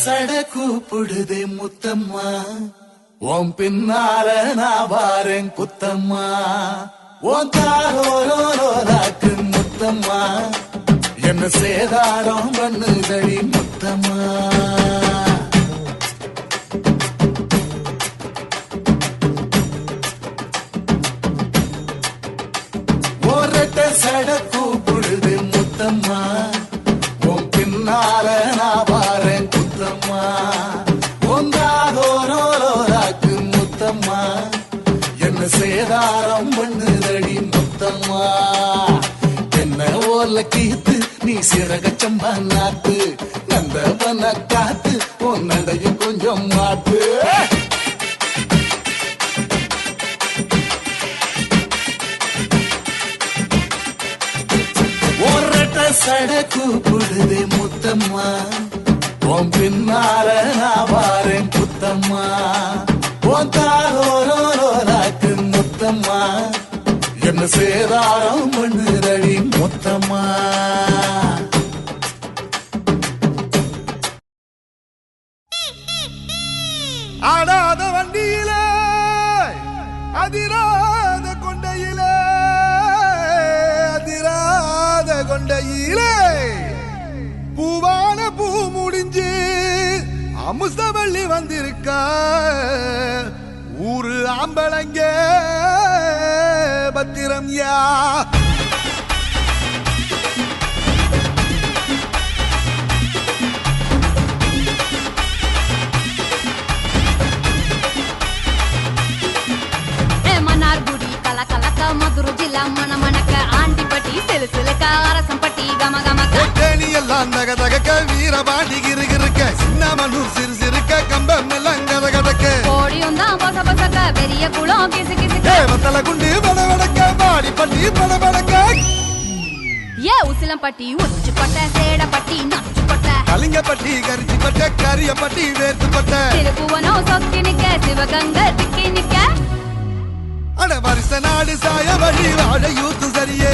சட கூப்பிடுதே முத்தம்மா, ஓம் பின்னால நான் வாரேன் குத்தம்மா, ஓன் தாரோராக்கு முத்தம்மா, என்ன சேதாரம் பண்ணுதடி முத்தம்மா. ஓரட்ட சட கூப்பிடுதே முத்தம்மா, ஓம் பின்னால நான் வாரேன் முத்தம்மா, ஒந்தாதோரோராக்கு முத்தம்மா, என்ன சேதாரம் பண்ணுதடி முத்தம்மா. என்ன ஓல கீத்து நீ சிறகச்சம்பா நாத்து, நந்தவன காத்து உன் நடையும் கொஞ்சம் மாத்து. ஓரட்ட சட கூப்பிடுதே முத்தம்மா, ஓம் பின்னால நான் வாரேன் புத்தம்மா, ஓன் தாரோராக்கு முத்தம்மா, என்ன சேதாரம் பண்ணுதடி முத்தம்மா. ஆடாத வண்டியிலே அதிராத கொண்டையிலே, அதிராத கொண்டையிலே பூவான பூ முடிஞ்சு அமுசவள்ளி வந்திருக்க, ஊரு ஆம்பளங்க பத்திரம் யா. மதுரை ஜில்லா மன மணக்க ஆண்டிப்பட்டி சிலுசிலுக்க அரசம்பட்டி கம கமக்க தேனி எல்லாம் தக தகக்க வீரபாண்டி கிருகிருக்க சின்னமனூர் சிறு சிறுக்க கம்பம் எல்லாம் கத கதக்க கோடியும் தான் பச பசக்க பெரிய குளம் கிசு கிசுக்க வத்தல குண்டு படபடக்க பாடிப்பட்டி படபடக்க ஏ உசிலம்பட்டி உச்சுப்பட்ட சேடப்பட்டி நச்சுப்பட்ட கலிங்கப்பட்டி கரிச்சிப்பட்ட கரியப்பட்டி வேர்த்துப்பட்ட திருப்புவனம் சொக்கி நிக்க சிவகங்கை திக்கி நிக்க அட வருஷ நாடு சாய வழி வாழ யூத்து சரியே